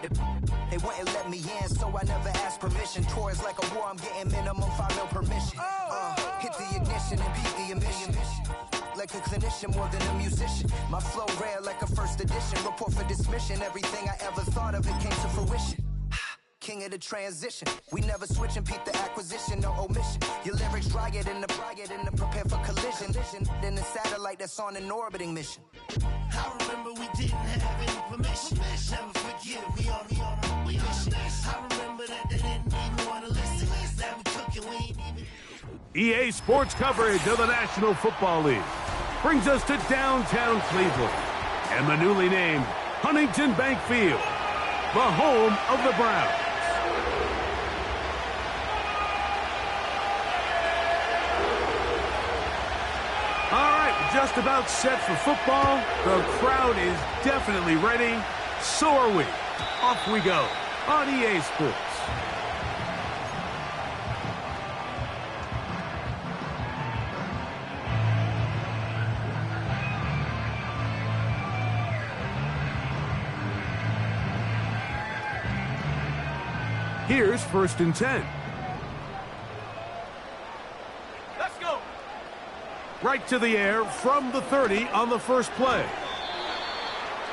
They wouldn't let me in, so I never asked permission. Tours like a war, I'm getting minimum 5 mil permission. Hit the ignition and beat the emission. Like a clinician more than a musician. My flow rare like a first edition. Report for dismission. Everything I ever thought of, it came to fruition. King of the transition. We never switch and peep the acquisition, no omission. Your lyrics dry it in the prepare for collision. Then the satellite that's on an orbiting mission. I remember we didn't have any permission. Never forget we on a mission. I remember that they didn't even want to listen. Now we cooking, we ain't even... EA Sports coverage of the National Football League brings us to downtown Cleveland and the newly named Huntington Bank Field, the home of the Browns. All right, just about set for football. The crowd is definitely ready. So are we. Off we go on EA Sports. Here's 1st and 10. Let's go. Right to the air from the 30 on the first play.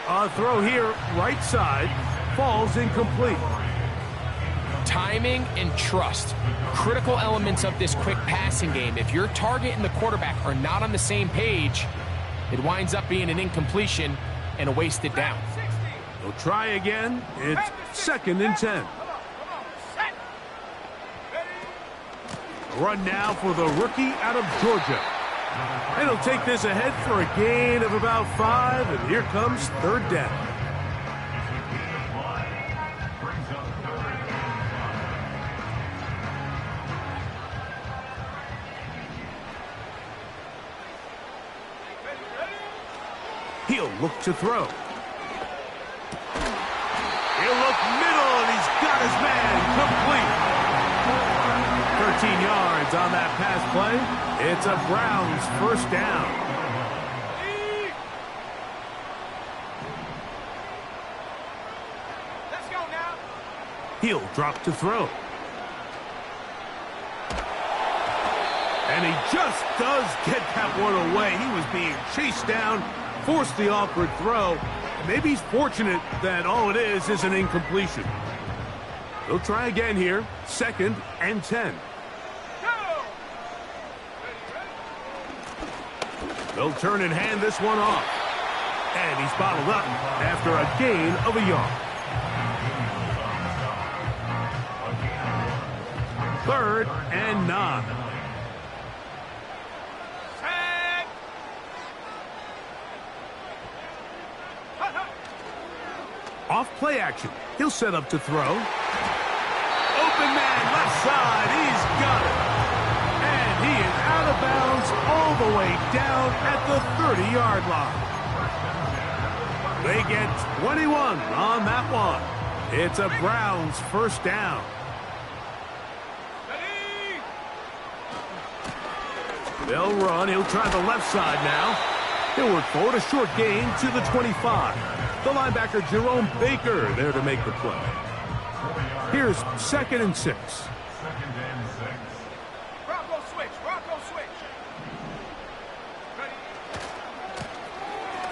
A throw here, right side, falls incomplete. Timing and trust, critical elements of this quick passing game. If your target and the quarterback are not on the same page, it winds up being an incompletion and a wasted down. They'll try again. It's 2nd and 10. Run now for the rookie out of Georgia. And he'll take this ahead for a gain of about 5, and here comes 3rd down. He'll look to throw. He'll look middle, and he's got his man complete. 13 yards on that pass play. It's a Browns 1st down. Let's go now. He'll drop to throw. And he just does get that one away. He was being chased down, forced the awkward throw. Maybe he's fortunate that all it is an incompletion. They'll try again here, 2nd and 10. They'll turn and hand this one off. And he's bottled up after a gain of a yard. 3rd and 9. Off play action. He'll set up to throw. Open man, left side. He's got it. And he is out of bounds all the way down at the 30-yard line. They get 21 on that one. It's a Browns 1st down. They'll run. He'll try the left side now. He'll work forward, a short gain to the 25. The linebacker, Jerome Baker, there to make the play. Here's 2nd and 6. Bronco switch.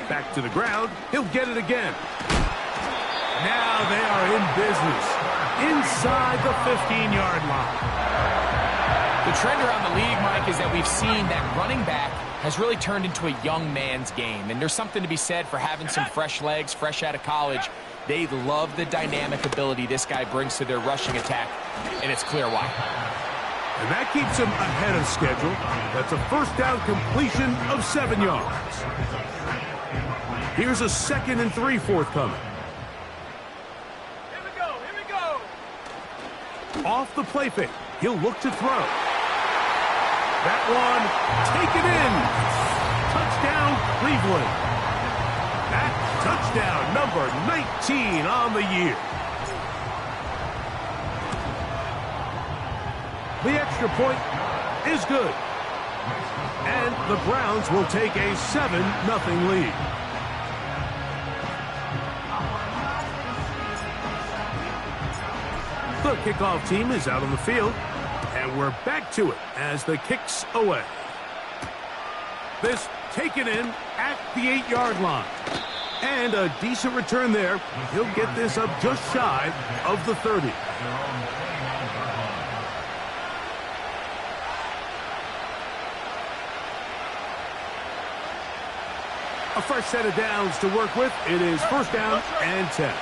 Back to the ground. He'll get it again. Now they are in business. Inside the 15-yard line. The trend around the league, Mike, is that we've seen that running back has really turned into a young man's game. And there's something to be said for having some fresh legs, fresh out of college. They love the dynamic ability this guy brings to their rushing attack, and it's clear why. And that keeps him ahead of schedule. That's a 1st down completion of 7 yards. Here's a 2nd and 3 forthcoming. Here we go. Off the play fake. He'll look to throw. That one taken in. Touchdown, Cleveland. That touchdown, number 19 on the year. The extra point is good. And the Browns will take a 7-0 lead. The kickoff team is out on the field, and we're back to it as the kick's away. This taken in at the 8-yard line. And a decent return there. He'll get this up just shy of the 30. A fresh set of downs to work with. It is first down and 10.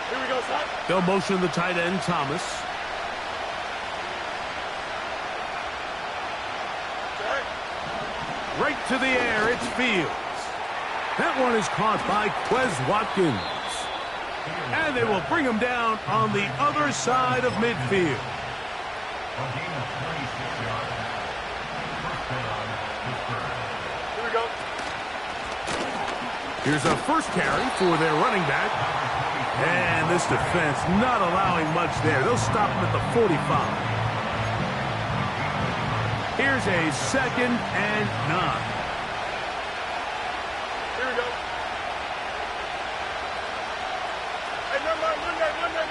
Here we go, son. They'll motion the tight end, Thomas. Right to the air, it's Fields. That one is caught by Quez Watkins. And they will bring him down on the other side of midfield. Here we go. Here's a first carry for their running back. And this defense not allowing much there. They'll stop him at the 45. Here's a 2nd and 9. Here we go. Hey,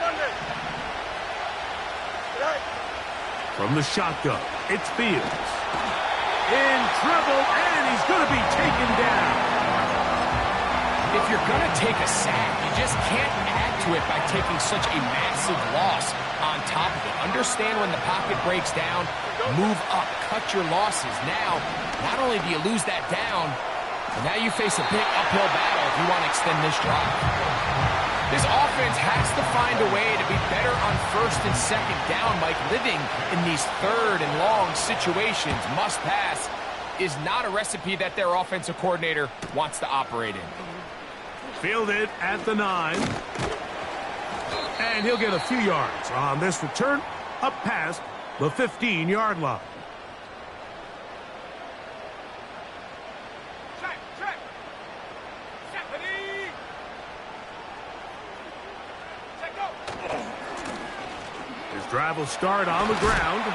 Monday. Right. From the shotgun, it's Fields. In trouble, and he's going to be taken down. If you're going to take a sack, you just can't add to it by taking such a massive loss on top of it. Understand when the pocket breaks down, move up, cut your losses. Now, not only do you lose that down, but now you face a big uphill battle if you want to extend this drive. This offense has to find a way to be better on first and second down, Mike. Living in these third and long situations, must pass, is not a recipe that their offensive coordinator wants to operate in. Fielded at the 9. And he'll get a few yards on this return up past the 15-yard line. Check. Stephanie. Check, go. His drive will start on the ground.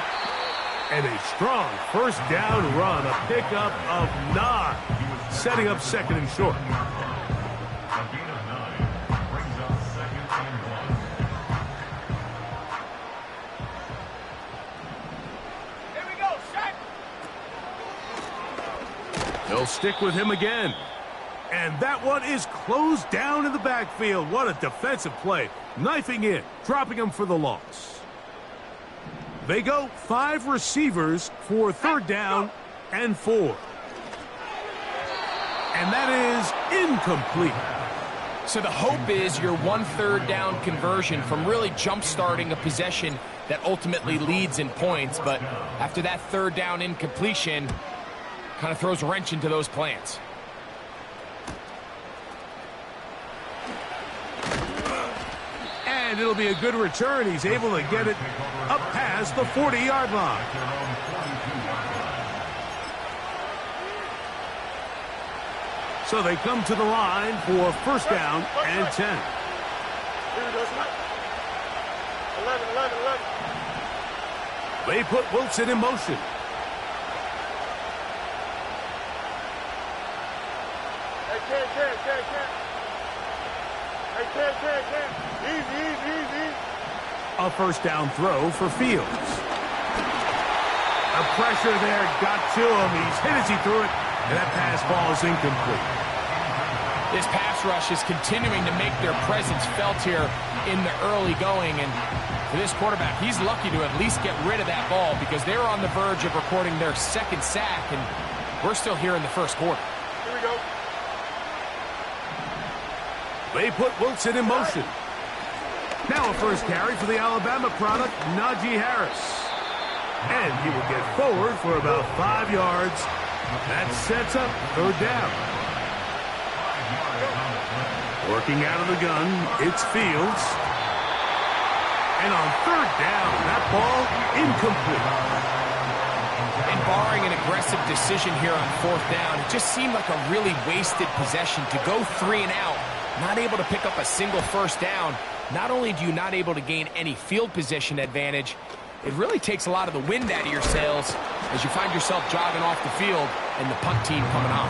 And a strong first down run, a pickup of 9, setting up 2nd and short. They'll stick with him again. And that one is closed down in the backfield. What a defensive play. Knifing in, dropping him for the loss. They go 5 receivers for 3rd down and 4. And that is incomplete. So the hope is your 1/3 down conversion from really jump-starting a possession that ultimately leads in points. But after that 3rd down incompletion, kind of throws a wrench into those plans. And it'll be a good return. He's able to get it up past the 40-yard line. So they come to the line for first down and 10. Here we go, son. 11. They put Wilson in motion. Easy. A first down throw for Fields. The pressure there got to him. He's hit as he threw it, and that pass ball is incomplete. This pass rush is continuing to make their presence felt here in the early going, and for this quarterback, he's lucky to at least get rid of that ball because they were on the verge of recording their 2nd sack, and we're still here in the 1st quarter. Here we go. They put Wilson in motion. Now a first carry for the Alabama product, Najee Harris. And he will get forward for about 5 yards. That sets up 3rd down. Working out of the gun, it's Fields. And on 3rd down, that ball incomplete. And barring an aggressive decision here on 4th down, it just seemed like a really wasted possession to go 3 and out. Not able to pick up a single first down. Not only do you not able to gain any field position advantage, it really takes a lot of the wind out of your sails as you find yourself jogging off the field and the punt team coming on.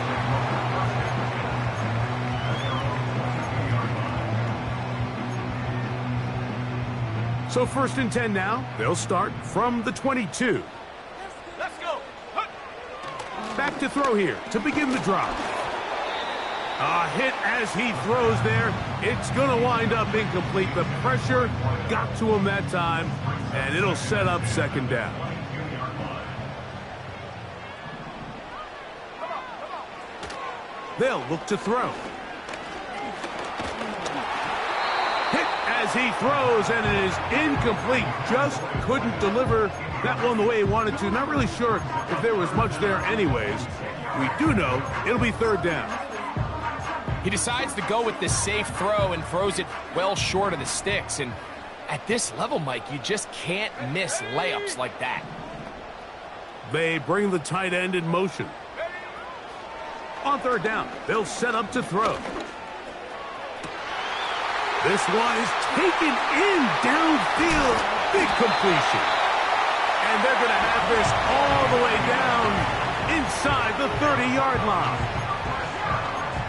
So 1st and 10 now. They'll start from the 22. Let's go. Back to throw here to begin the drive. A hit as he throws there. It's going to wind up incomplete. The pressure got to him that time, and it'll set up 2nd down. They'll look to throw. Hit as he throws, and it is incomplete. Just couldn't deliver that one the way he wanted to. Not really sure if there was much there anyways. We do know it'll be 3rd down. He decides to go with this safe throw and throws it well short of the sticks. And at this level, Mike, you just can't miss layups like that. They bring the tight end in motion. On 3rd down, they'll set up to throw. This one is taken in downfield. Big completion. And they're going to have this all the way down inside the 30-yard line.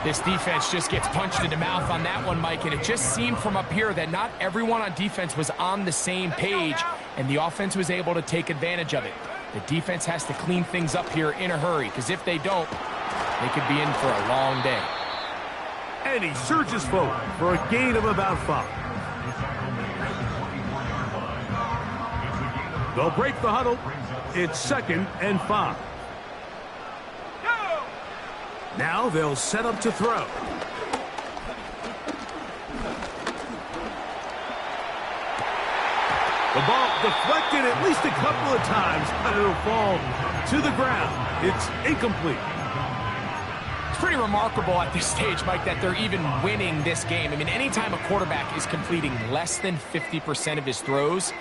This defense just gets punched in the mouth on that one, Mike, and it just seemed from up here that not everyone on defense was on the same page, and the offense was able to take advantage of it. The defense has to clean things up here in a hurry, because if they don't, they could be in for a long day. And he surges forward for a gain of about 5. They'll break the huddle. It's 2nd and 5. Now they'll set up to throw. The ball deflected at least a couple of times, but it'll fall to the ground. It's incomplete. It's pretty remarkable at this stage, Mike, that they're even winning this game. I mean, anytime a quarterback is completing less than 50% of his throws,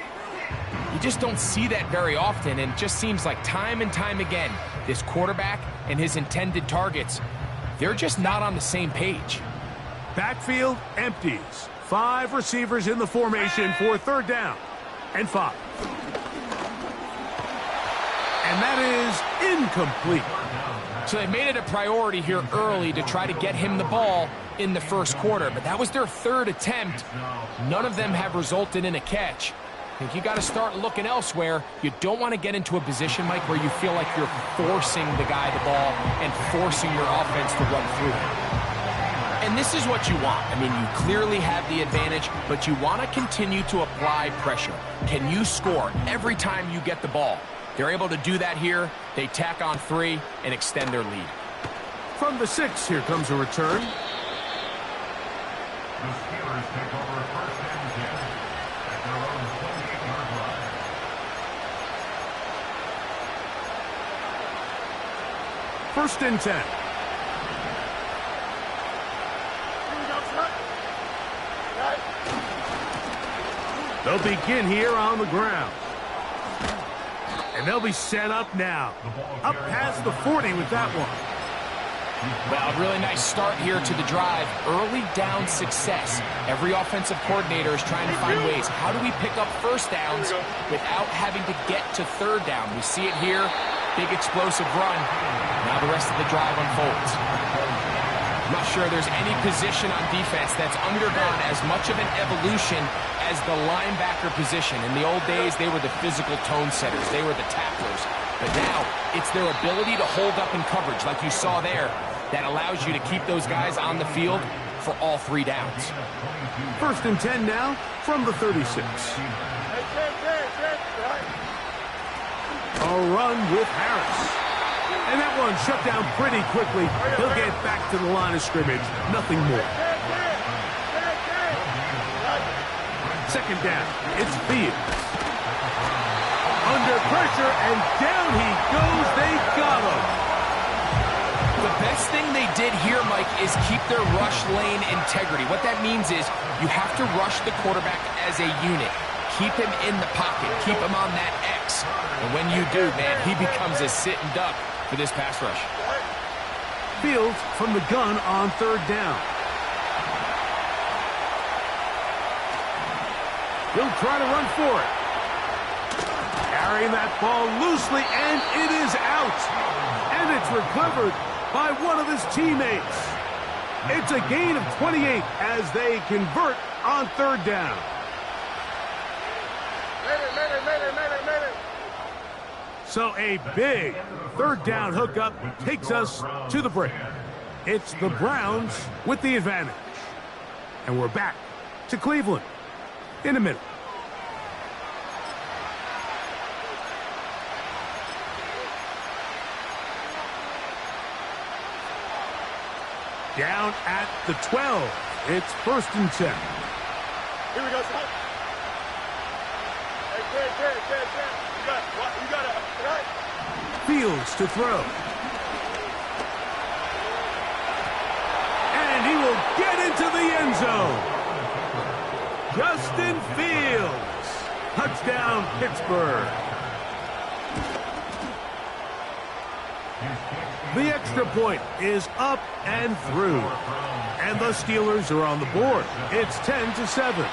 you just don't see that very often, and it just seems like time and time again, this quarterback and his intended targets, they're just not on the same page. Backfield empties. 5 receivers in the formation for 3rd down and 5. And that is incomplete. So they made it a priority here early to try to get him the ball in the 1st quarter, but that was their 3rd attempt. None of them have resulted in a catch. I think you got to start looking elsewhere. You don't want to get into a position, Mike, where you feel like you're forcing the guy the ball and forcing your offense to run through it. And this is what you want. I mean, you clearly have the advantage, but you want to continue to apply pressure. Can you score every time you get the ball? They're able to do that here. They tack on 3 and extend their lead. From the 6, here comes a return. The Steelers take over 1st and 10 at their own 28-yard line. 1st and 10. They'll begin here on the ground. And they'll be set up now. Up past the 40 with that one. Well, a really nice start here to the drive. Early down success. Every offensive coordinator is trying to find ways. How do we pick up 1st downs without having to get to 3rd down? We see it here. Big explosive run. Now the rest of the drive unfolds. I'm not sure there's any position on defense that's undergone as much of an evolution as the linebacker position. In the old days, they were the physical tone setters. They were the tacklers. But now, it's their ability to hold up in coverage, like you saw there, that allows you to keep those guys on the field for all 3 downs. 1st and 10 now from the 36. A run with Harris. And that one shut down pretty quickly. He'll get back to the line of scrimmage. Nothing more. 2nd down. It's Fields. Under pressure, and down he goes. They got him. The best thing they did here, Mike, is keep their rush lane integrity. What that means is you have to rush the quarterback as a unit. Keep him in the pocket. Keep him on that X. And when you do, man, he becomes a sitting duck for this pass rush. Fields from the gun on 3rd down. He'll try to run for it. Carrying that ball loosely, and it is out. And it's recovered by one of his teammates. It's a gain of 28 as they convert on 3rd down. So a big third down hookup takes us to the break. It's the Browns with the advantage. And we're back to Cleveland in a minute. Down at the 12. It's 1st and 10. Here we go, son. Hey, Ted. You got it. Right? Fields to throw. And he will get into the end zone. Justin Fields. Touchdown, Pittsburgh. The extra point is up and through. And the Steelers are on the board. It's 10-7.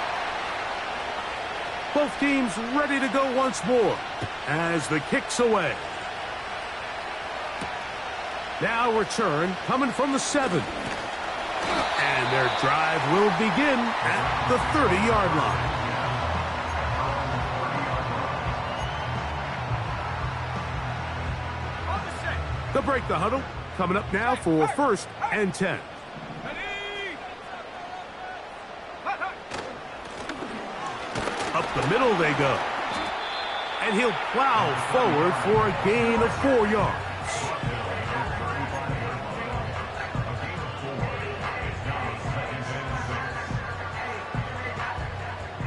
Both teams ready to go once more as the kick's away. Now return coming from the 7. And their drive will begin at the 30-yard line. They'll break the huddle. Coming up now for 1st and 10. Up the middle they go. And he'll plow forward for a gain of 4 yards.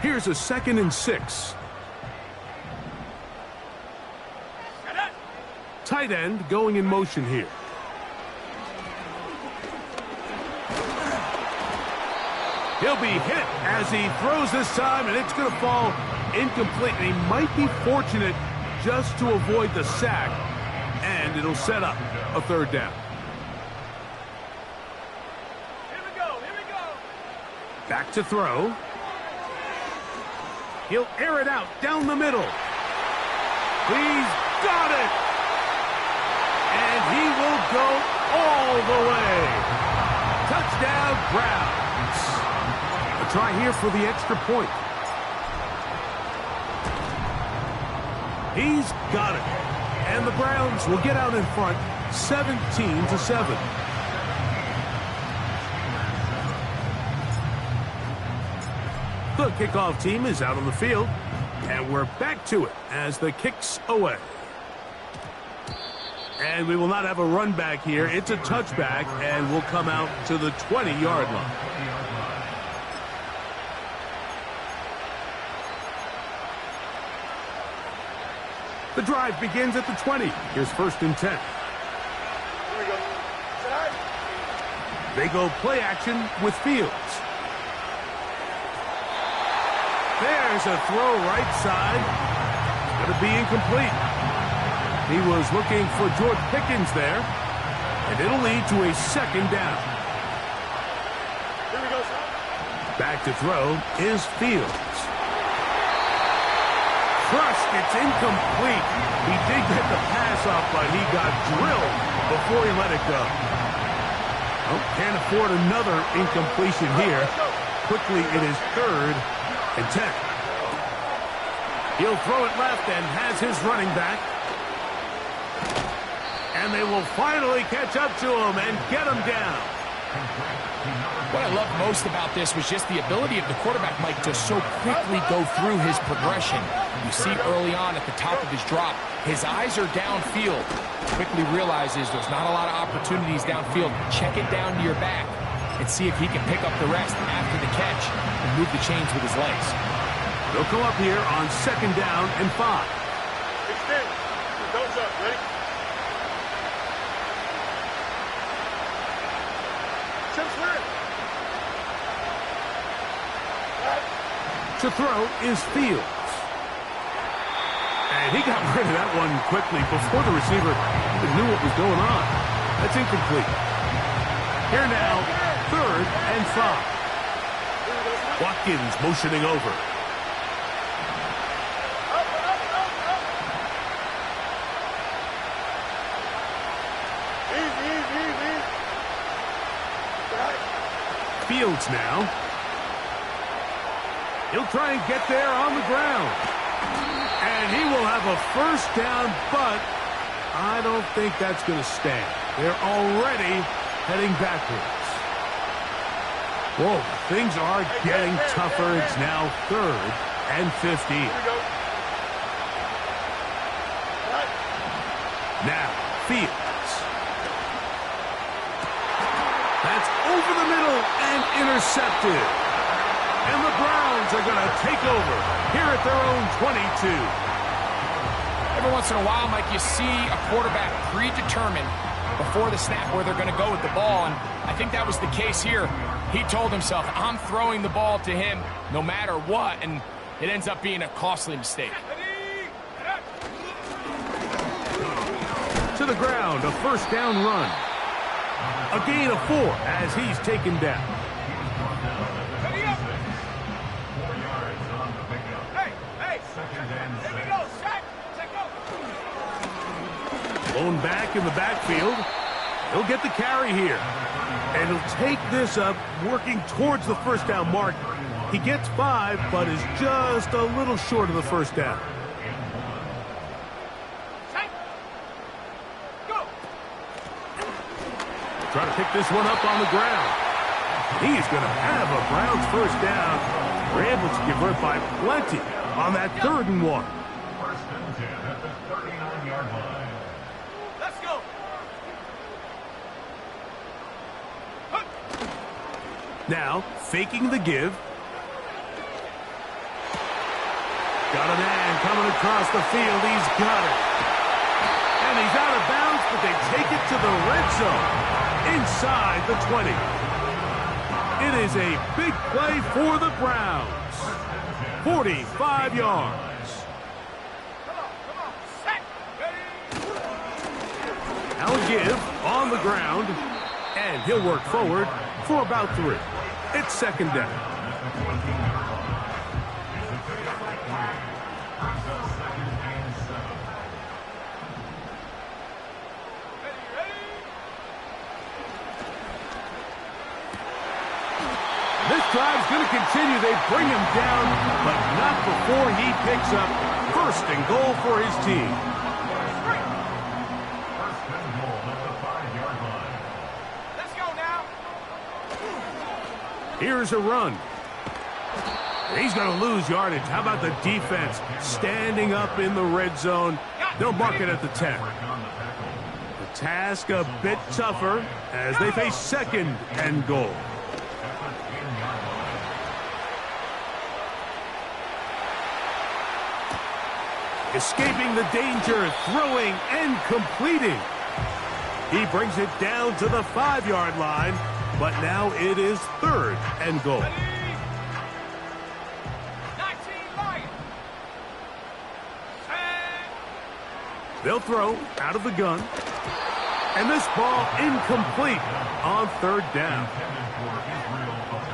Here's a 2nd and 6. Tight end going in motion here. He'll be hit as he throws this time, and it's going to fall incomplete. And he might be fortunate just to avoid the sack, and it'll set up a 3rd down. Here we go. Back to throw. He'll air it out down the middle. He's got it. And he will go all the way. Touchdown, Browns. A try here for the extra point. He's got it. And the Browns will get out in front 17-7. The kickoff team is out on the field, and we're back to it as the kick's away. And we will not have a run back here. It's a touchback, and we'll come out to the 20-yard line. The drive begins at the 20. Here's 1st and 10. Here we go. Side. They go play action with Fields. There's a throw right side. It's going to be incomplete. He was looking for George Pickens there, and it'll lead to a 2nd down. Here we go, son. Back to throw is Fields. Crushed, it's incomplete. He did get the pass off, but he got drilled before he let it go. Oh, can't afford another incompletion here. Quickly, it is 3rd and 10. He'll throw it left and has his running back. And they will finally catch up to him and get him down. What I love most about this was just the ability of the quarterback, Mike, to so quickly go through his progression. You see early on at the top of his drop, his eyes are downfield. Quickly realizes there's not a lot of opportunities downfield. Check it down to your back and see if he can pick up the rest after the catch and move the chains with his legs. They'll come up here on 2nd down and 5. Extend. Thumbs up. Ready? To throw is Fields. And he got rid of that one quickly before the receiver even knew what was going on. That's incomplete. Here now, 3rd and 5. Watkins motioning over. Easy. Fields now. He'll try and get there on the ground. And he will have a first down, but I don't think that's going to stand. They're already heading backwards. Whoa, things are getting tougher. It's now 3rd and 15. Now, Fields. That's over the middle and intercepted. And the Browns are going to take over here at their own 22. Every once in a while, Mike, you see a quarterback predetermined before the snap where they're going to go with the ball, and I think that was the case here. He told himself, I'm throwing the ball to him no matter what, and it ends up being a costly mistake. To the ground, a first down run. A gain of 4 as he's taken down. Blown back in the backfield. He'll get the carry here. And he'll take this up, working towards the first down mark. He gets 5, but is just a little short of the first down. Try to pick this one up on the ground. He's going to have a Browns first down. We're able to convert by plenty on that 3rd and 1. First and 10 at the 39-yard line. Let's go. Now, faking the give. Got a man coming across the field. He's got it. And he's out of bounds, but they take it to the red zone inside the 20. It is a big play for the Browns. 45 yards. Now a give on the ground, and he'll work forward for about 3. It's 2nd down. This drive's going to continue. They bring him down, but not before he picks up 1st and goal for his team. First and goal at the 5-yard line. Let's go now. Here's a run. He's going to lose yardage. How about the defense standing up in the red zone? They'll mark it at the 10. The task a bit tougher as they face 2nd and goal. Escaping the danger, throwing and completing. He brings it down to the 5-yard line, but now it is 3rd and goal. 19 Lions. They'll throw out of the gun. And this ball incomplete on 3rd down.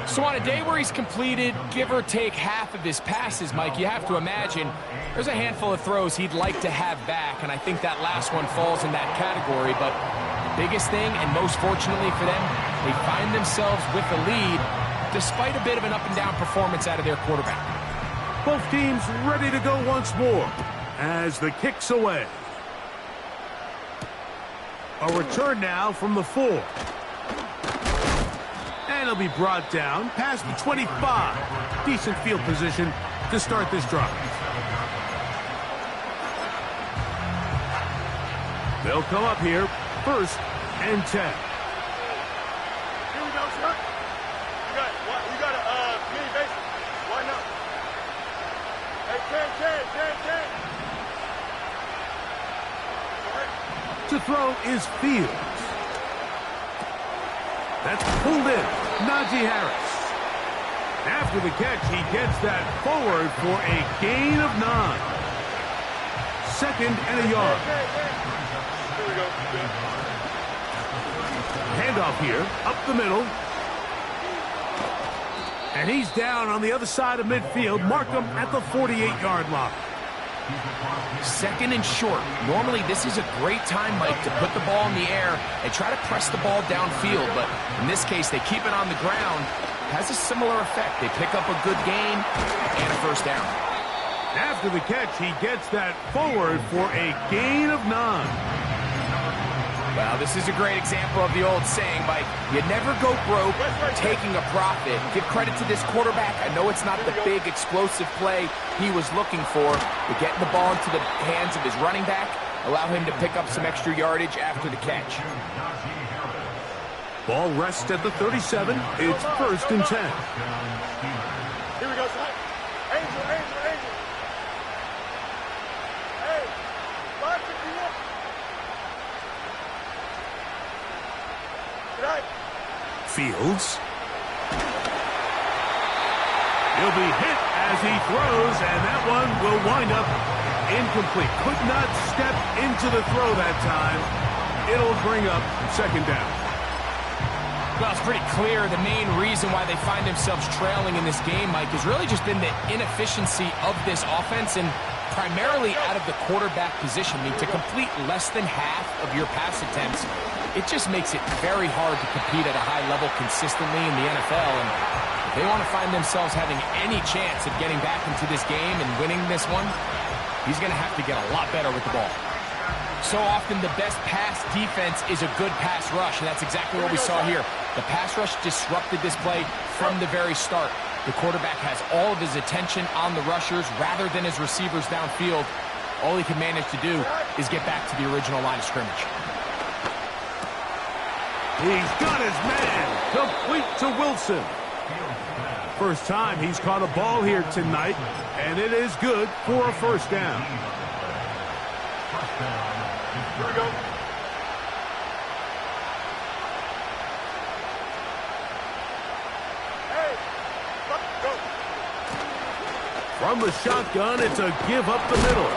So on a day where he's completed, give or take half of his passes, Mike, you have to imagine there's a handful of throws he'd like to have back, and I think that last one falls in that category. But the biggest thing, and most fortunately for them, they find themselves with the lead despite a bit of an up-and-down performance out of their quarterback. Both teams ready to go once more as the kick's away. A return now from the 4. And he'll be brought down past the 25. Decent field position to start this drive. They'll come up here, 1st and 10. Here we go, sir. You got a mini base. Why not? Hey, 10. To throw is Fields. That's pulled in. Najee Harris. After the catch, he gets that forward for a gain of 9. 2nd and a yard. Here we go. Handoff here, up the middle. And he's down on the other side of midfield. Mark him at the 48-yard line. 2nd and short. Normally, this is a great time, Mike, to put the ball in the air and try to press the ball downfield. But in this case, they keep it on the ground. Has a similar effect. They pick up a good gain and a first down. After the catch, he gets that forward for a gain of 9. Well, this is a great example of the old saying, Mike, you never go broke taking a profit. Give credit to this quarterback. I know it's not the big, explosive play he was looking for, but getting the ball into the hands of his running back, allow him to pick up some extra yardage after the catch. Ball rests at the 37. It's 1st and 10. Here we go, son. Angel. Hey, box if you want. Good night. Fields. He'll be hit as he throws, and that one will wind up incomplete. Could not step into the throw that time. It'll bring up 2nd down. Well, it's pretty clear the main reason why they find themselves trailing in this game, Mike, has really just been the inefficiency of this offense and primarily out of the quarterback position. I mean, to complete less than half of your pass attempts, it just makes it very hard to compete at a high level consistently in the NFL. And if they want to find themselves having any chance of getting back into this game and winning this one, he's going to have to get a lot better with the ball. So often the best pass defense is a good pass rush, and that's exactly what we saw here. The pass rush disrupted this play from the very start. The quarterback has all of his attention on the rushers rather than his receivers downfield. All he can manage to do is get back to the original line of scrimmage. He's got his man, complete to Wilson. First time he's caught a ball here tonight, and it is good for a 1st down. Here we go. Hey, go. From the shotgun, it's a give up the middle.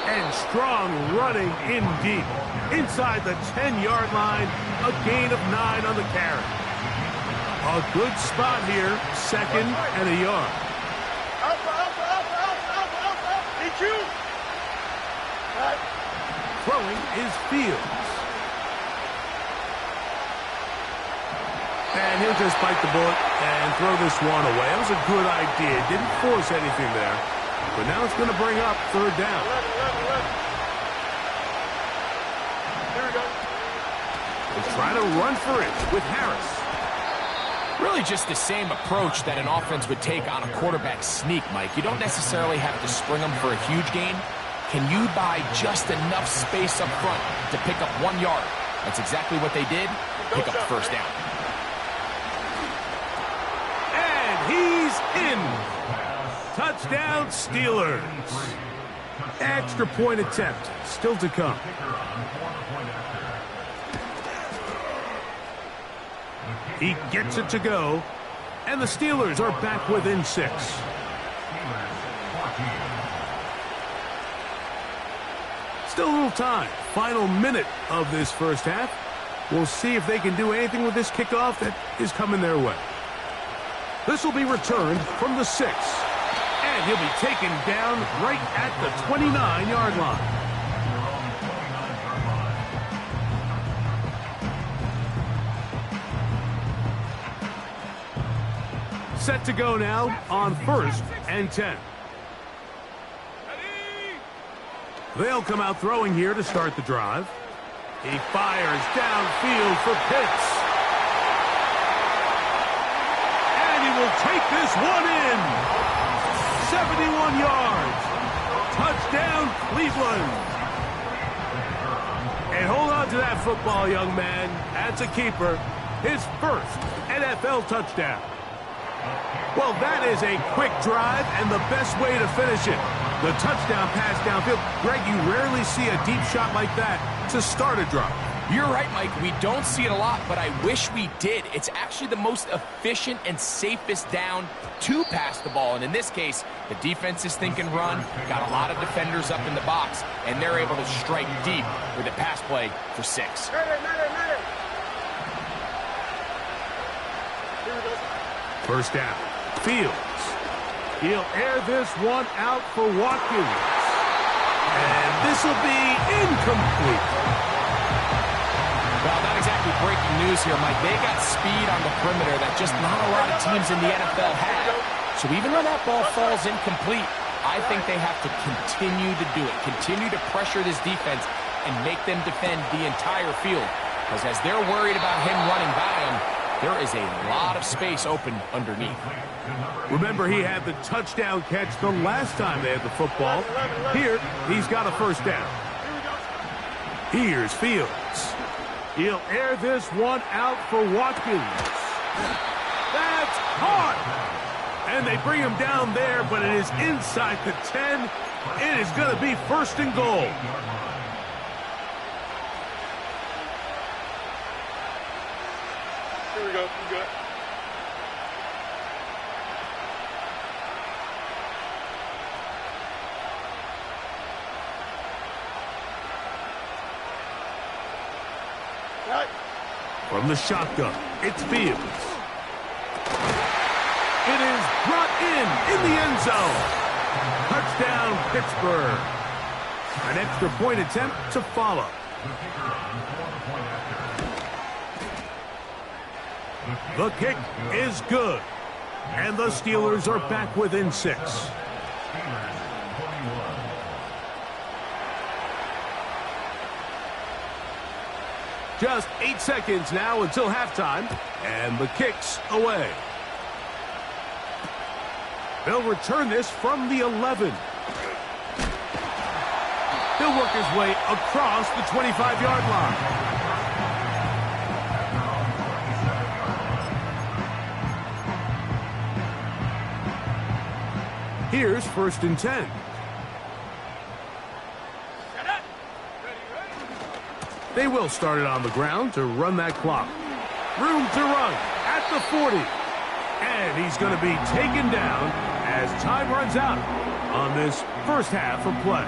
And strong running in deep. Inside the 10-yard line, a gain of 9 on the carry. A good spot here, 2nd and a yard. Alpha. DQ. Right. Throwing is Fields. And he'll just bite the bullet and throw this one away. That was a good idea. Didn't force anything there. But now it's going to bring up 3rd down. 11. Here we go. They try to run for it with Harris. Really just the same approach that an offense would take on a quarterback sneak, Mike. You don't necessarily have to spring them for a huge gain. Can you buy just enough space up front to pick up 1 yard? That's exactly what they did. Pick up the 1st down. And he's in. Touchdown, Steelers. Extra point attempt still to come. He gets it to go, and the Steelers are back within 6. Still a little time. Final minute of this 1st half. We'll see if they can do anything with this kickoff that is coming their way. This will be returned from the 6. And he'll be taken down right at the 29-yard line. Set to go now on 1st and 10. They'll come out throwing here to start the drive. He fires downfield for Pitts. And he will take this one in. 71 yards. Touchdown, Cleveland. And hold on to that football, young man. That's a keeper. His 1st NFL touchdown. Well, that is a quick drive and the best way to finish it. The touchdown pass downfield. Greg, you rarely see a deep shot like that to start a drive. You're right, Mike. We don't see it a lot, but I wish we did. It's actually the most efficient and safest down to pass the ball. And in this case, the defense is thinking run, got a lot of defenders up in the box, and they're able to strike deep with a pass play for 6. First down. Fields. He'll air this one out for Watkins. And this will be incomplete. Well, not exactly breaking news here, Mike. They got speed on the perimeter that just not a lot of teams in the NFL have. So even when that ball falls incomplete, I think they have to continue to do it, continue to pressure this defense and make them defend the entire field. Because as they're worried about him running by them, there is a lot of space open underneath. Remember, he had the touchdown catch the last time they had the football. Here, he's got a first down. Here's Fields. He'll air this one out for Watkins. That's caught! And they bring him down there, but it is inside the 10. It is going to be first and goal. Here we go. You good? Right. From the shotgun, it's Fields. It is brought in the end zone. Touchdown, Pittsburgh. An extra point attempt to follow. The kick is good. And the Steelers are back within 6. Just 8 seconds now until halftime. And the kick's away. They'll return this from the 11. He'll work his way across the 25-yard line. Here's first and 10. They will start it on the ground to run that clock. Room to run at the 40. And he's going to be taken down as time runs out on this first half of play.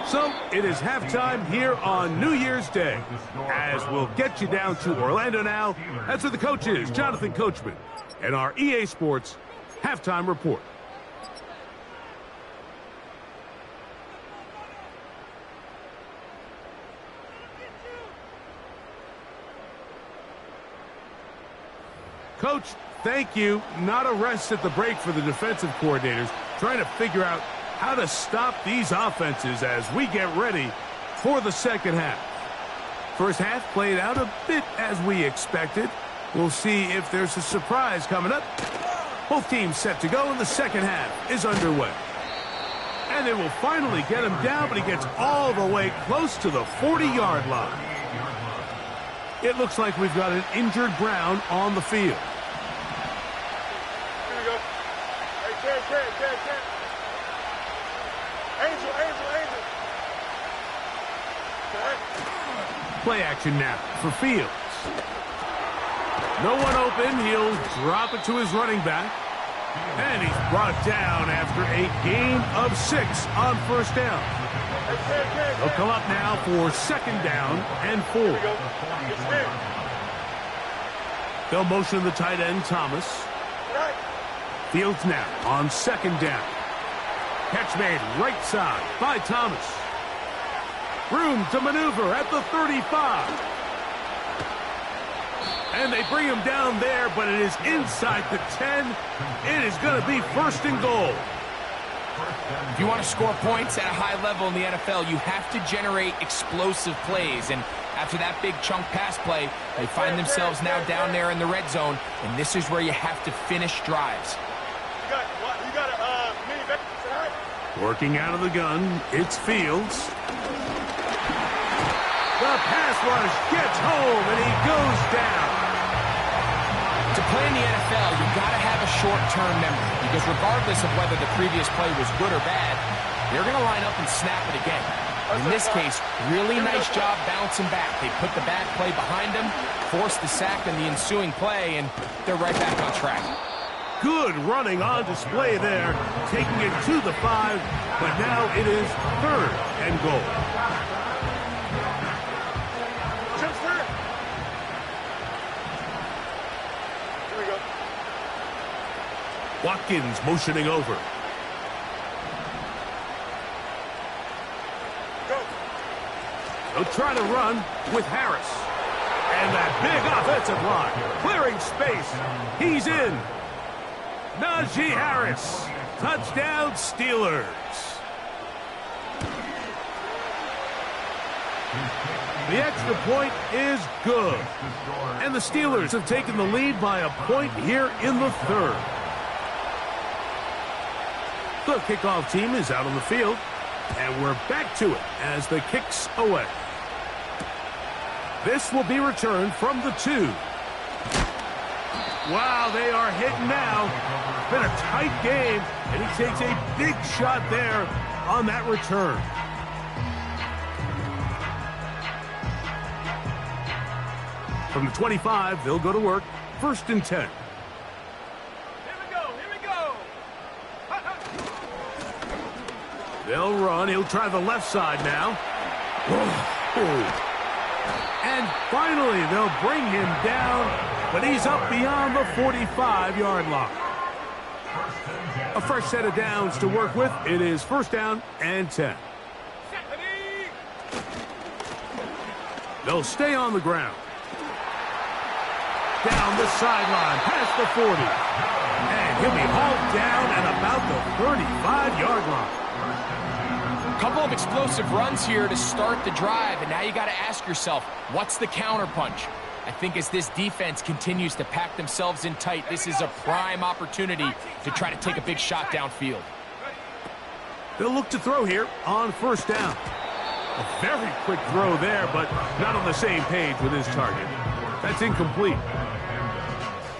So it is halftime here on New Year's Day. As we'll get you down to Orlando now. That's with the coaches, Jonathan Coachman, and our EA Sports Halftime Report. Coach, thank you. Not a rest at the break for the defensive coordinators, trying to figure out how to stop these offenses as we get ready for the second half. First half played out a bit as we expected. We'll see if there's a surprise coming up. Both teams set to go, and the second half is underway. And they will finally get him down, but he gets all the way close to the 40-yard line. It looks like we've got an injured Brown on the field. Here we go. Hey, Ted. Angel. Okay. Play action now for Fields. No one open. He'll drop it to his running back. And he's brought down after a gain of 6 on first down. They'll come up now for second down and 4. They'll motion the tight end, Thomas. Fields now on second down. Catch made right side by Thomas. Room to maneuver at the 35. And they bring him down there, but it is inside the 10. It is going to be first and goal. If you want to score points at a high level in the NFL, you have to generate explosive plays. And after that big chunk pass play, they find themselves now down there in the red zone. And this is where you have to finish drives. You got a mini back. Working out of the gun, it's Fields. The pass rush gets home, and he goes down. To play in the NFL, you've got to have a short-term memory, because regardless of whether the previous play was good or bad, they're going to line up and snap it again. In this case, really nice job bouncing back. They put the bad play behind them, forced the sack in the ensuing play, and they're right back on track. Good running on display there, taking it to the 5, but now it is third and goal. Watkins motioning over. They'll try to run with Harris. And that big offensive line, clearing space. He's in. Najee Harris Touchdown, Steelers. The extra point is good. And the Steelers have taken the lead by a point here in the third. The kickoff team is out on the field. And we're back to it as the kick's away. This will be returned from the 2. Wow, they are hitting now. It's been a tight game, and he takes a big shot there on that return. From the 25, they'll go to work. 1st and 10. Here we go. They'll run. He'll try the left side now. Oh. And finally, they'll bring him down, but he's up beyond the 45-yard line. A fresh set of downs to work with. It is 1st down and 10. They'll stay on the ground. Down the sideline, past the 40. And he'll be hauled down at about the 35-yard line. Couple of explosive runs here to start the drive, and now you got to ask yourself, what's the counterpunch? I think as this defense continues to pack themselves in tight, this is a prime opportunity to try to take a big shot downfield. They'll look to throw here on 1st down. A very quick throw there, but not on the same page with his target. That's incomplete.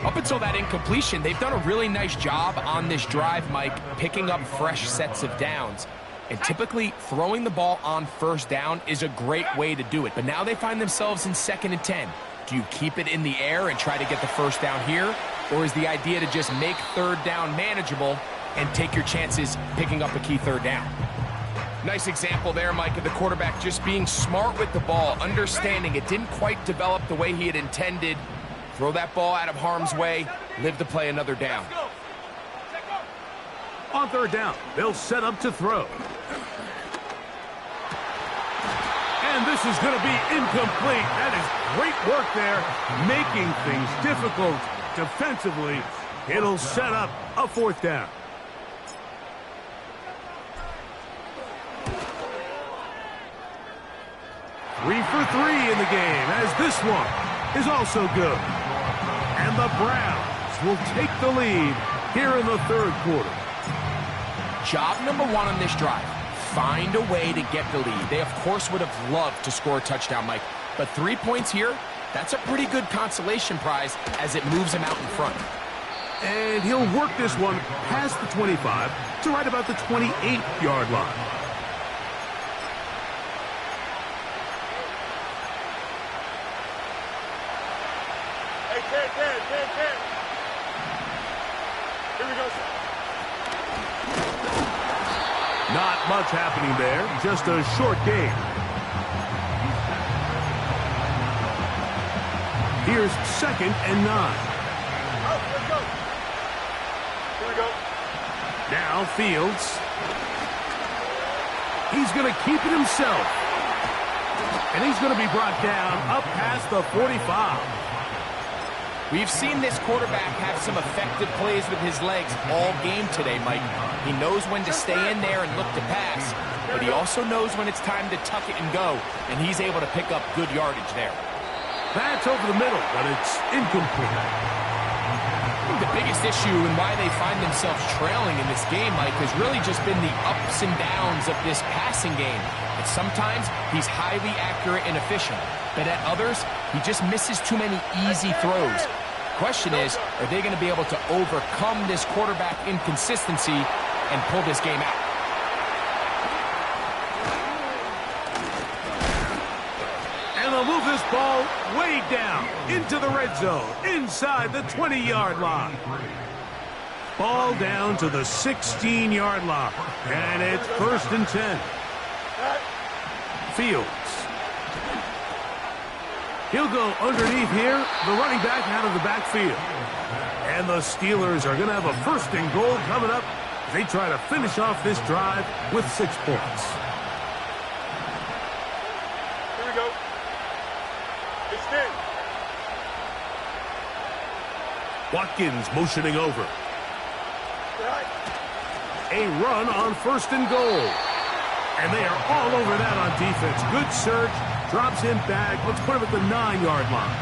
Up until that incompletion, they've done a really nice job on this drive, Mike, picking up fresh sets of downs. And typically, throwing the ball on 1st down is a great way to do it. But now they find themselves in 2nd and 10. Do you keep it in the air and try to get the 1st down here? Or is the idea to just make 3rd down manageable and take your chances picking up a key 3rd down? Nice example there, Mike, of the quarterback just being smart with the ball, understanding it didn't quite develop the way he had intended. Throw that ball out of harm's way, live to play another down. On 3rd down, they'll set up to throw. And this is going to be incomplete. That is great work there, making things difficult defensively. It'll set up a 4th down. Three for 3 in the game, as this one is also good. And the Browns will take the lead here in the 3rd quarter. Job number 1 on this drive, find a way to get the lead. They, of course, would have loved to score a touchdown, Mike. But 3 points here, that's a pretty good consolation prize as it moves him out in front. And he'll work this one past the 25 to right about the 28-yard line. Hey, 10. Here we go, sir. Not much happening there, just a short game. Here's 2nd and 9. Let's go. Here we go. Now Fields. He's going to keep it himself. And he's going to be brought down up past the 45. We've seen this quarterback have some effective plays with his legs all game today, Mike. He knows when to stay in there and look to pass, but he also knows when it's time to tuck it and go, and he's able to pick up good yardage there. That's over the middle, but it's incomplete. I think the biggest issue and why they find themselves trailing in this game, Mike, has really just been the ups and downs of this passing game. And sometimes he's highly accurate and efficient, but at others, he just misses too many easy throws. Question is, are they going to be able to overcome this quarterback inconsistency and pull this game out? And they'll move this ball way down into the red zone, inside the 20-yard line. Ball down to the 16-yard line, and it's 1st and 10. Fields. He'll go underneath here, the running back out of the backfield. And the Steelers are going to have a 1st and goal coming up as they try to finish off this drive with 6 points. Here we go. Extend. Watkins motioning over. a run on 1st and goal. And they are all over that on defense. Good search, drops him back. Let's put him at the 9-yard line.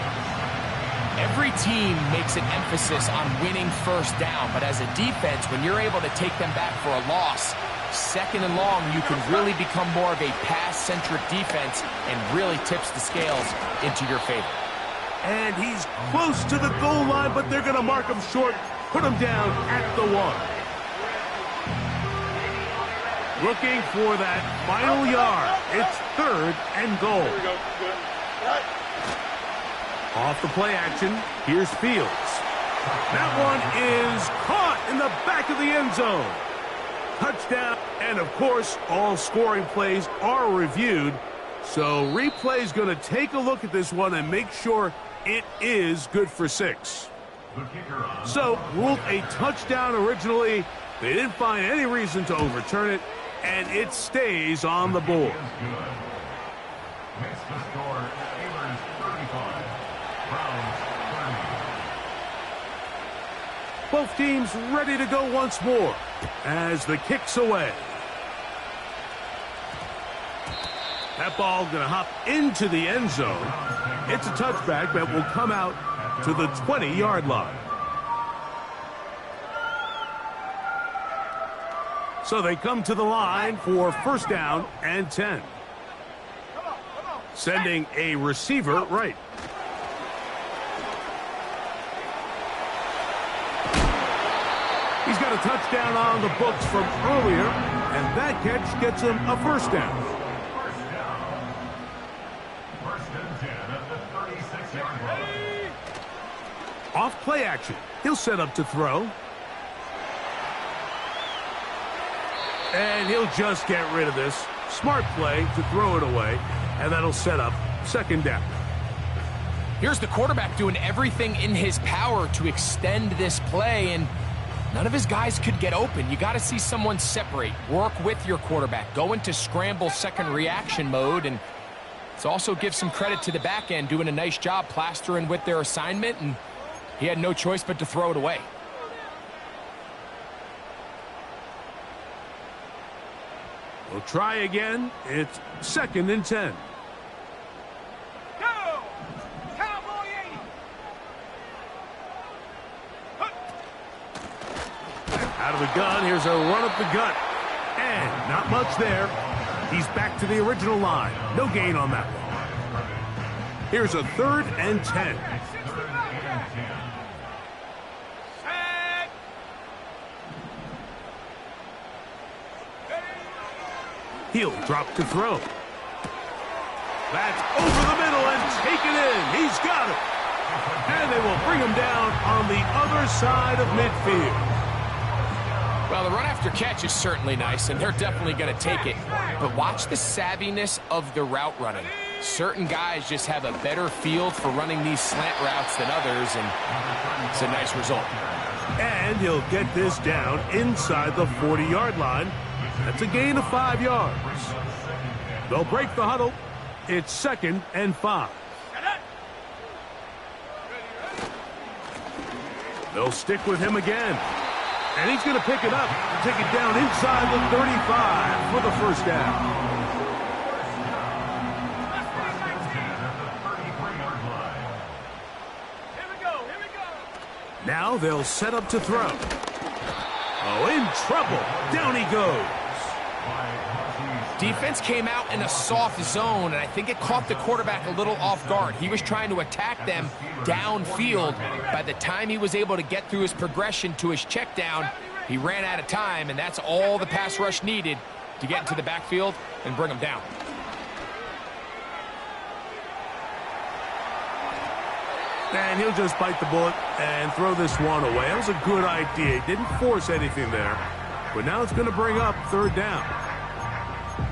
Every team makes an emphasis on winning first down, but as a defense, when you're able to take them back for a loss, 2nd and long, you can really become more of a pass-centric defense and really tips the scales into your favor. And he's close to the goal line, but they're going to mark him short, put him down at the 1. Looking for that final yard. It's 3rd and goal. Here we go. Good. Right. Off the play action, here's Fields. That one is caught in the back of the end zone. Touchdown, and of course, all scoring plays are reviewed. So replay's going to take a look at this one and make sure it is good for 6. So, ruled a touchdown originally. They didn't find any reason to overturn it, and it stays on the board. Makes the score, Steelers 35, Browns 30. Both teams ready to go once more as the kick's away. That ball going to hop into the end zone. It's a touchback that will come out to the 20-yard line. So they come to the line for 1st down and 10. Sending a receiver right. He's got a touchdown on the books from earlier, and that catch gets him a 1st down. Off play action. He'll set up to throw. And he'll just get rid of this. Smart play to throw it away, and that'll set up 2nd down. Here's the quarterback doing everything in his power to extend this play, and none of his guys could get open. You got to see someone separate, work with your quarterback, go into scramble 2nd reaction mode, and it's also give some credit to the back end doing a nice job plastering with their assignment, and he had no choice but to throw it away. We'll try again. It's 2nd and 10. Go! Cowboy 80. Out of the gun, here's a run up the gut. And not much there. He's back to the original line. No gain on that one. Here's a 3rd and 10. He'll drop to throw. That's over the middle and taken in. He's got it. And they will bring him down on the other side of midfield. Well, the run after catch is certainly nice, and they're definitely going to take it. But watch the savviness of the route running. Certain guys just have a better feel for running these slant routes than others, and it's a nice result. And he'll get this down inside the 40-yard line. That's a gain of 5 yards. They'll break the huddle. It's 2nd and 5. They'll stick with him again. And he's going to pick it up and take it down inside the 35 for the 1st down. Now they'll set up to throw. Oh, in trouble. Down he goes. Defense came out in a soft zone, and I think it caught the quarterback a little off guard. He was trying to attack them downfield. By the time he was able to get through his progression to his check down, he ran out of time, and that's all the pass rush needed to get into the backfield and bring him down. And he'll just bite the bullet and throw this one away. That was a good idea. He didn't force anything there. But now it's going to bring up 3rd down.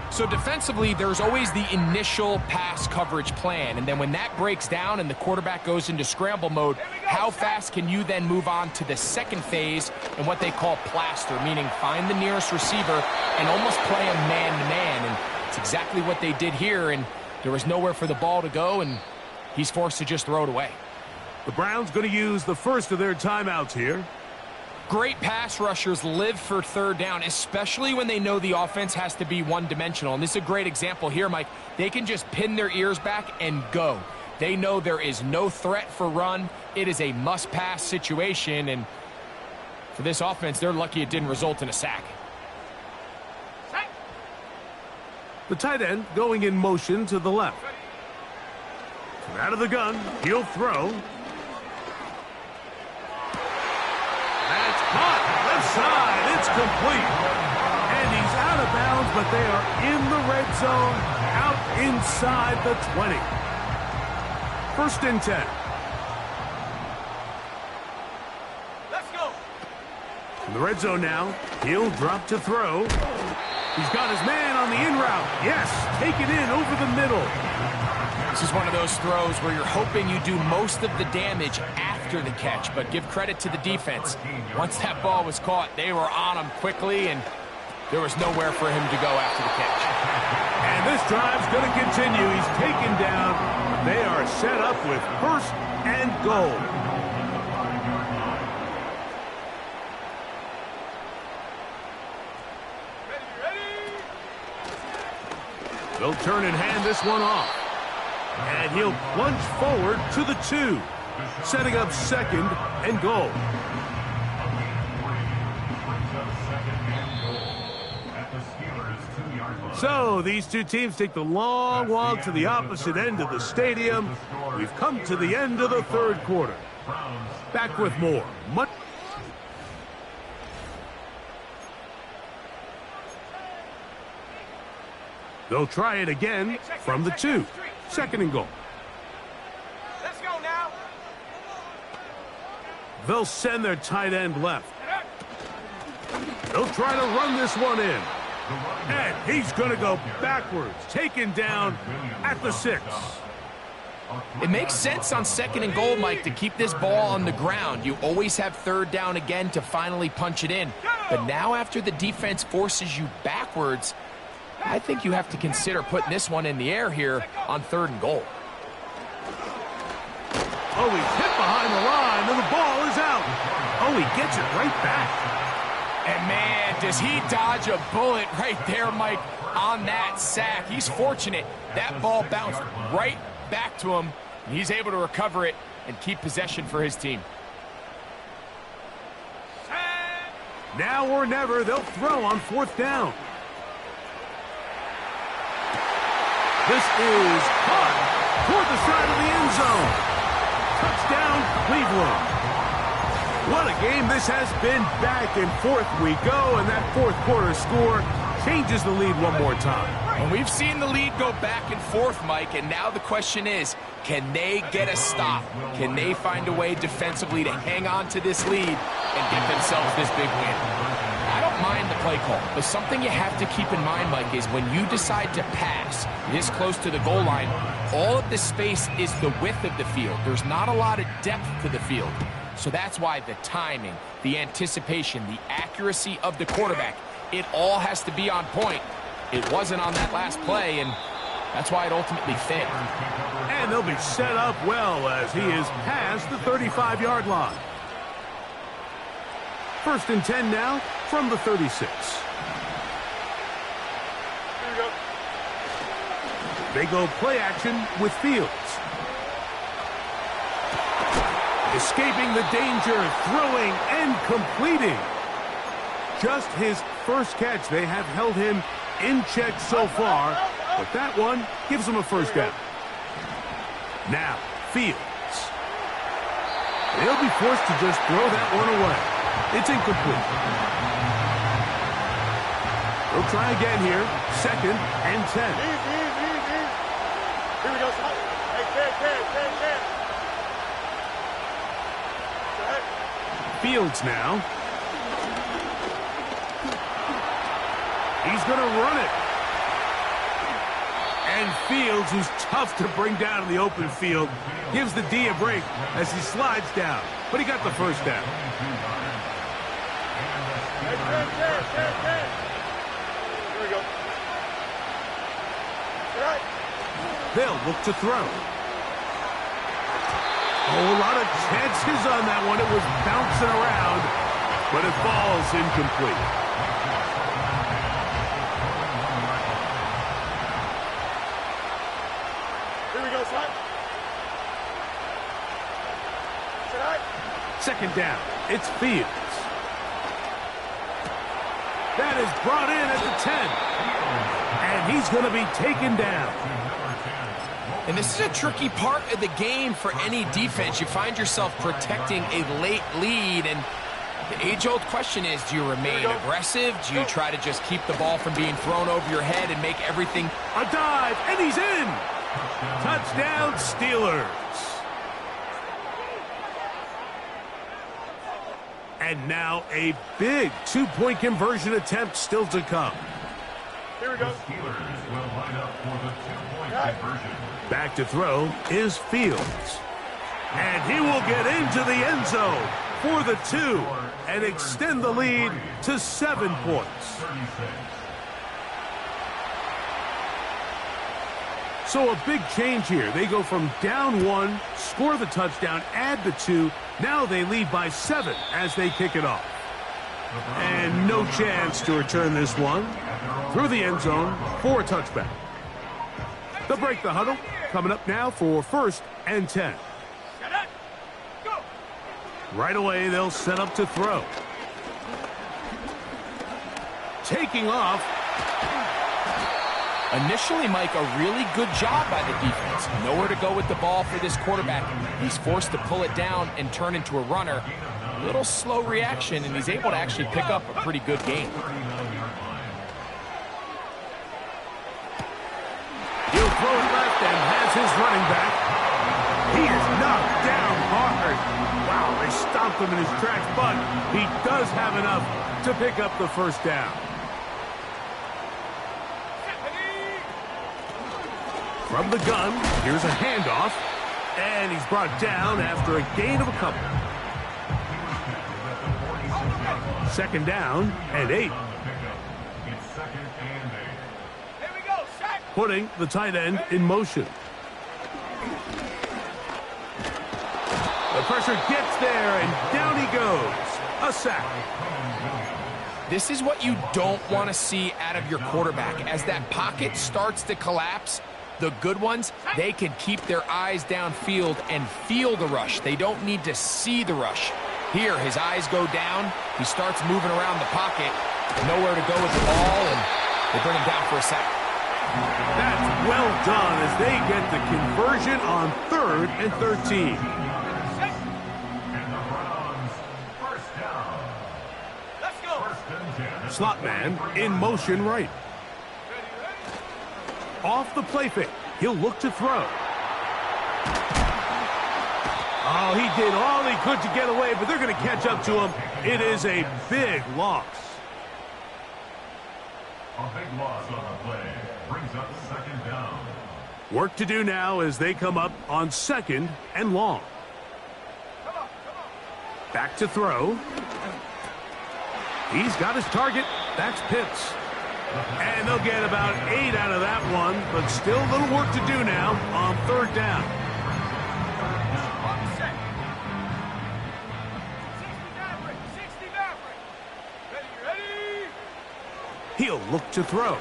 So defensively, there's always the initial pass coverage plan. And then when that breaks down and the quarterback goes into scramble mode, how fast can you then move on to the 2nd phase and what they call plaster, meaning find the nearest receiver and almost play him man-to-man. And it's exactly what they did here. And there was nowhere for the ball to go, and he's forced to just throw it away. The Browns going to use the first of their timeouts here. Great pass rushers live for third down, especially when they know the offense has to be one-dimensional. And this is a great example here, Mike. They can just pin their ears back and go. They know there is no threat for run. It is a must-pass situation, and for this offense, they're lucky it didn't result in a sack. The tight end going in motion to the left. Out of the gun, he'll throw. That's caught. Left side, it's complete. And he's out of bounds, but they are in the red zone, out inside the 20. 1st and 10. Let's go. In the red zone now, he'll drop to throw. He's got his man on the in route. Yes, take it in over the middle. This is one of those throws where you're hoping you do most of the damage after the catch, but give credit to the defense. Once that ball was caught, they were on him quickly, and there was nowhere for him to go after the catch. And this drive's going to continue. He's taken down. They are set up with 1st and goal. They'll turn and hand this one off. And he'll plunge forward to the 2, setting up 2nd and goal. So these two teams take the long walk to the opposite end of the stadium. We've come to the end of the 3rd quarter. Back with more. They'll try it again from the 2. 2nd and goal. Let's go now. They'll send their tight end left. They'll try to run this one in. And he's going to go backwards, taken down at the 6. It makes sense on 2nd and goal, Mike, to keep this ball on the ground. You always have 3rd down again to finally punch it in. But now after the defense forces you backwards, I think you have to consider putting this one in the air here on 3rd and goal. Oh, he's hit behind the line, and the ball is out. Oh, he gets it right back. And, man, does he dodge a bullet right there, Mike, on that sack. He's fortunate. That ball bounced right back to him, and he's able to recover it and keep possession for his team. Now or never, they'll throw on 4th down. This is caught toward the side of the end zone. Touchdown, Cleveland. What a game this has been. Back and forth we go, and that 4th quarter score changes the lead one more time. And we've seen the lead go back and forth, Mike, and now the question is, can they get a stop? Can they find a way defensively to hang on to this lead and get themselves this big win? I don't mind the play call, but something you have to keep in mind, Mike, is when you decide to pass this close to the goal line, all of the space is the width of the field. There's not a lot of depth to the field. So that's why the timing, the anticipation, the accuracy of the quarterback, it all has to be on point. It wasn't on that last play, and that's why it ultimately failed. And they'll be set up well as he is past the 35-yard line. 1st and 10 now from the 36. Here we go. They go play action with Fields. Escaping the danger, throwing and completing. Just his 1st catch. They have held him in check so far, but that one gives him a 1st down. Now, Fields. They'll be forced to just throw that one away. It's incomplete. They'll try again here. 2nd and 10. Easy. Here we go. Hey, Ted. Fields now. He's going to run it. And Fields, who's tough to bring down in the open field, gives the D a break as he slides down. But he got the 1st down. Hey. Here we go. Right. They'll look to throw. Oh, a lot of chances on that one. It was bouncing around. but it falls incomplete. Here we go, son. Second down. It's Fields. That is brought in at the 10. And he's going to be taken down. And this is a tricky part of the game for any defense. You find yourself protecting a late lead, and the age-old question is, do you remain aggressive? Do you try to just keep the ball from being thrown over your head and make everything... A dive, and he's in! Touchdown, Steelers. And now a big two-point conversion attempt still to come. Here we go. Steelers will line up for the two-point conversion. Back to throw is Fields. And he will get into the end zone for the 2 and extend the lead to 7 points. So a big change here. They go from down 1, score the touchdown, add the 2. Now they lead by 7 as they kick it off. And no chance to return this one through the end zone for a touchback. They'll break the huddle. Coming up now for 1st and 10. Right away, they'll set up to throw. Taking off. Initially, Mike, a really good job by the defense. Nowhere to go with the ball for this quarterback. He's forced to pull it down and turn into a runner. A little slow reaction, and he's able to actually pick up a pretty good game. He'll throw it left and has his running back. He is knocked down hard. Wow, they stomped him in his tracks, but he does have enough to pick up the first down. From the gun, here's a handoff, and he's brought down after a gain of a couple. Second down and 8. Putting the tight end in motion. The pressure gets there, and down he goes. A sack. This is what you don't want to see out of your quarterback. As that pocket starts to collapse, the good ones, they can keep their eyes downfield and feel the rush. They don't need to see the rush. Here, his eyes go down. He starts moving around the pocket. Nowhere to go with the ball, and they bring him down for a sack. That's well done as they get the conversion on 3rd and 13. And the Browns, first down. Let's go. Slot man in motion right. Off the play fake. He'll look to throw. Oh, he did all he could to get away, but they're going to catch up to him. It is a big loss. A big loss on the play. Brings up 2nd down. Work to do now as they come up on 2nd and long. Back to throw. He's got his target. That's Pitts. And they'll get about 8 out of that one, but still a little work to do now on 3rd down. He'll look to throw.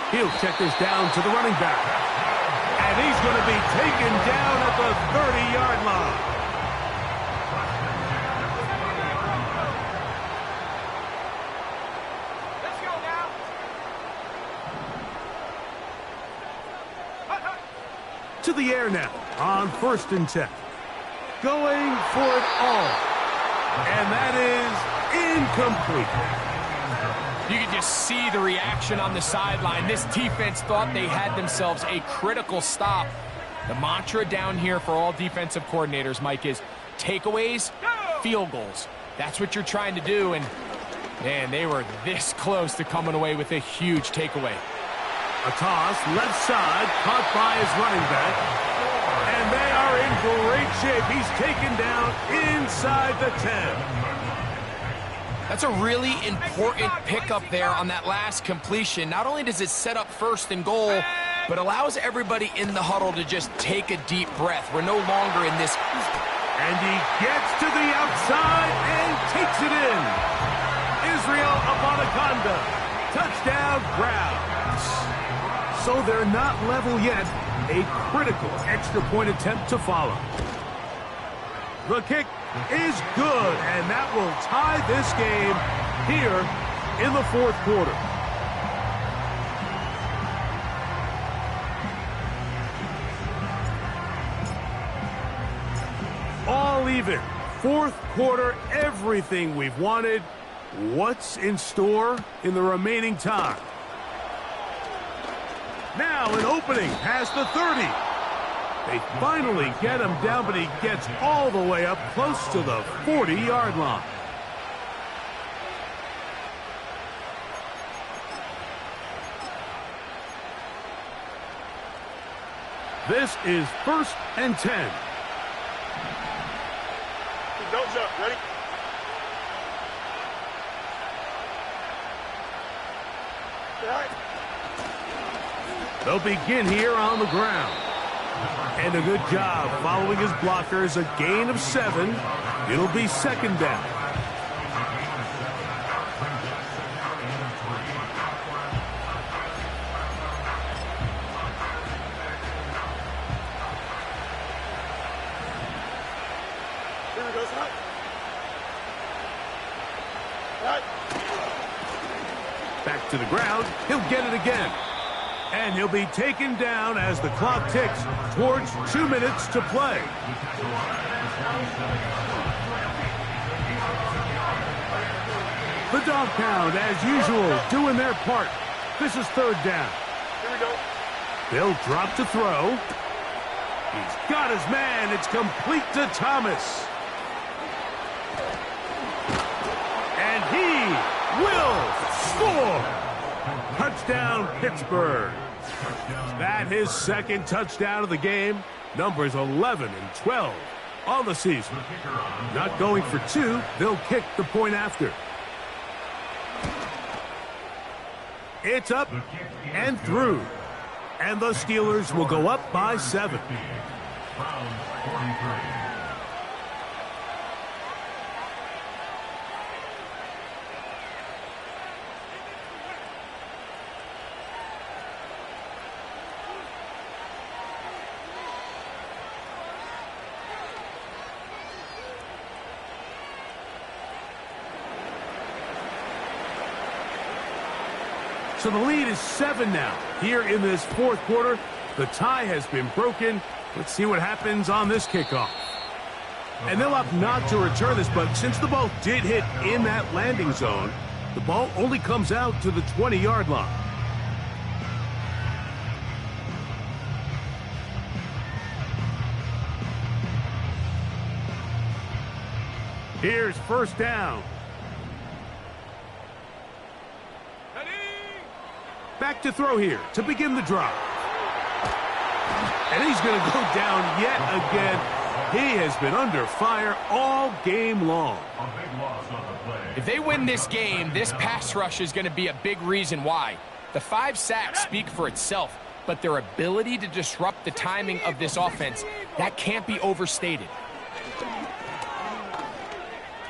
He'll check this down to the running back. And he's going to be taken down at the 30-yard line. Let's go now. To the air now on 1st and 10. Going for it all. And that is incomplete. You can just see the reaction on the sideline. This defense thought they had themselves a critical stop. The mantra down here for all defensive coordinators, Mike, is takeaways, field goals. That's what you're trying to do, and, man, they were this close to coming away with a huge takeaway. A toss, left side, caught by his running back. And they are in great shape. He's taken down inside the 10. That's a really important pickup there on that last completion. Not only does it set up 1st and goal, but allows everybody in the huddle to just take a deep breath. We're no longer in this. And he gets to the outside and takes it in. Israel Abanikanda. Touchdown, Browns. So they're not level yet. A critical extra point attempt to follow. The kick is good, and that will tie this game here in the fourth quarter. All even. Fourth quarter, everything we've wanted. What's in store in the remaining time? Now an opening past the 30. They finally get him down, but he gets all the way up close to the 40-yard line. This is 1st and 10. Don't jump. Ready? They'll begin here on the ground. And a good job following his blockers. A gain of 7. It'll be 2nd down. Here we go, son. Right. Back to the ground. He'll get it again. And he'll be taken down as the clock ticks towards 2 minutes to play. The dog pound, as usual, doing their part. This is 3rd down. Here we go. They'll drop to throw. He's got his man. It's complete to Thomas. And he will score. Touchdown, Pittsburgh. That his 2nd touchdown of the game. Numbers 11 and 12 on the season. Not going for 2. They'll kick the point after. It's up and through. And the Steelers will go up by 7. Browns 43. So the lead is 7 now. Here in this fourth quarter, the tie has been broken. Let's see what happens on this kickoff. And they'll opt not to return this, but since the ball did hit in that landing zone, the ball only comes out to the 20-yard line. Here's 1st down. Back to throw here to begin the drive. And he's going to go down yet again. He has been under fire all game long. A big loss on the play. If they win this game, this pass rush is going to be a big reason why. The 5 sacks speak for itself, but their ability to disrupt the timing of this offense, that can't be overstated.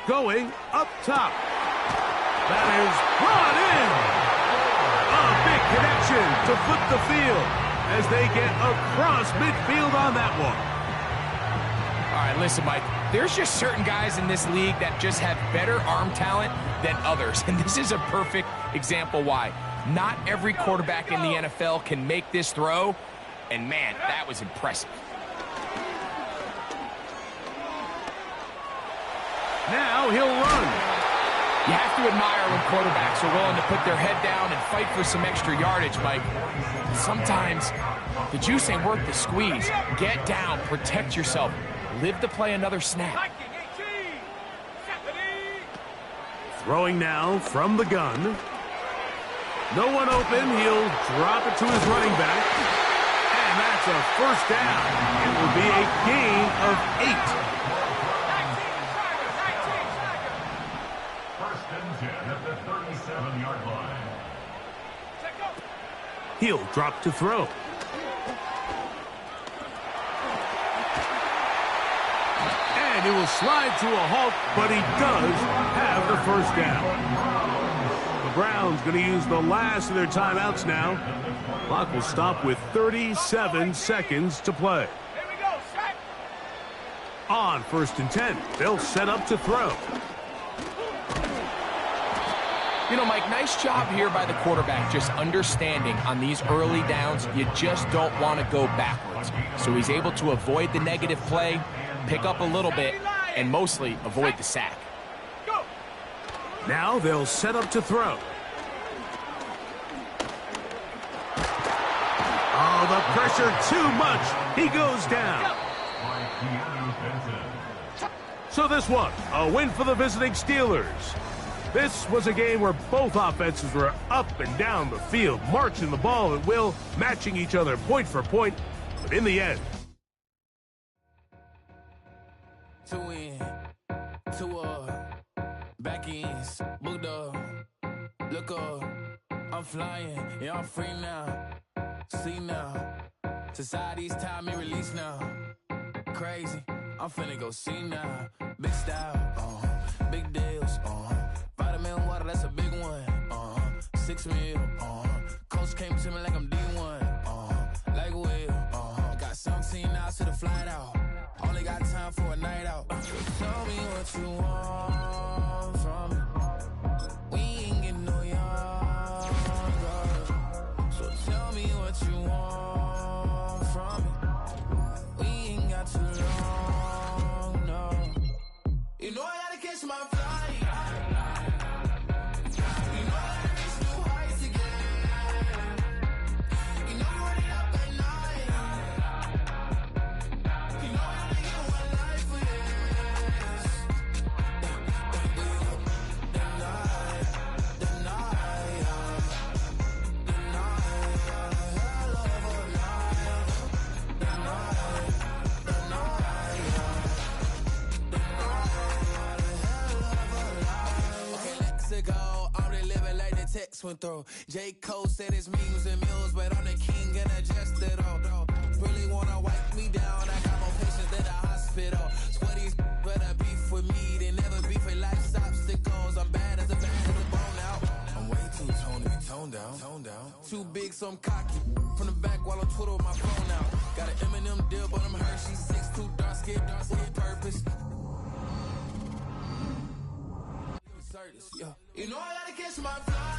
Going up top. That is brought in. A big connection to flip the field as they get across midfield on that one. All right, listen, Mike, there's just certain guys in this league that just have better arm talent than others, and this is a perfect example why. Not every quarterback in the NFL can make this throw, and man, that was impressive. Now he'll run. You have to admire when quarterbacks are willing to put their head down and fight for some extra yardage, Mike. Sometimes the juice ain't worth the squeeze. Get down, protect yourself, live to play another snap. Throwing now from the gun. No one open. He'll drop it to his running back. And that's a 1st down. It will be a gain of 8. At the 37-yard line. He'll drop to throw. And And it will slide to a halt, but he does have the first down. The Browns going to use the last of their timeouts now. Clock will stop with 37 seconds to play. Here we go, set. On 1st and 10, they'll set up to throw. You know, Mike, nice job here by the quarterback, just understanding on these early downs, you just don't want to go backwards. So he's able to avoid the negative play, pick up a little bit, and mostly avoid the sack. Go. Now they'll set up to throw. Oh, the pressure too much. He goes down. So this one, a win for the visiting Steelers. This was a game where both offenses were up and down the field, marching the ball at will, matching each other point for point. But in the end, to win, to back ends, booked up, look up, I'm flying, yeah, I'm free now, see now, society's time me release now, crazy, I'm finna go see now, big style, big deals, vitamin water, that's a big one, 6 mil, coach came to me like I'm D1, like Will, got 17 hours to the flight out. Only got time for a night out. Tell me what you want from me. We ain't getting no younger. So tell me what you want from me. We ain't got too long, no. You know I gotta catch my flight. You know I gotta reach new heights again. You know we're running up at night. You know I gotta get one life for this. The night, hell of a night. The night. Okay, let's go. I'm really living like the text went through. J. Cole said it's memes and mills, but I'm the king and adjusted all. Really wanna wipe me down. I got more patience than a hospital. Sweaty's better beef with me than never beef with life's obstacles. I'm bad as a bone out. I'm way too toned to be toned down. Too big, so I'm cocky. From the back while I'm Twitter with my phone out. Got an Eminem deal, but I'm Hershey. 6'2", dark skin, with purpose. You know I gotta catch my flight.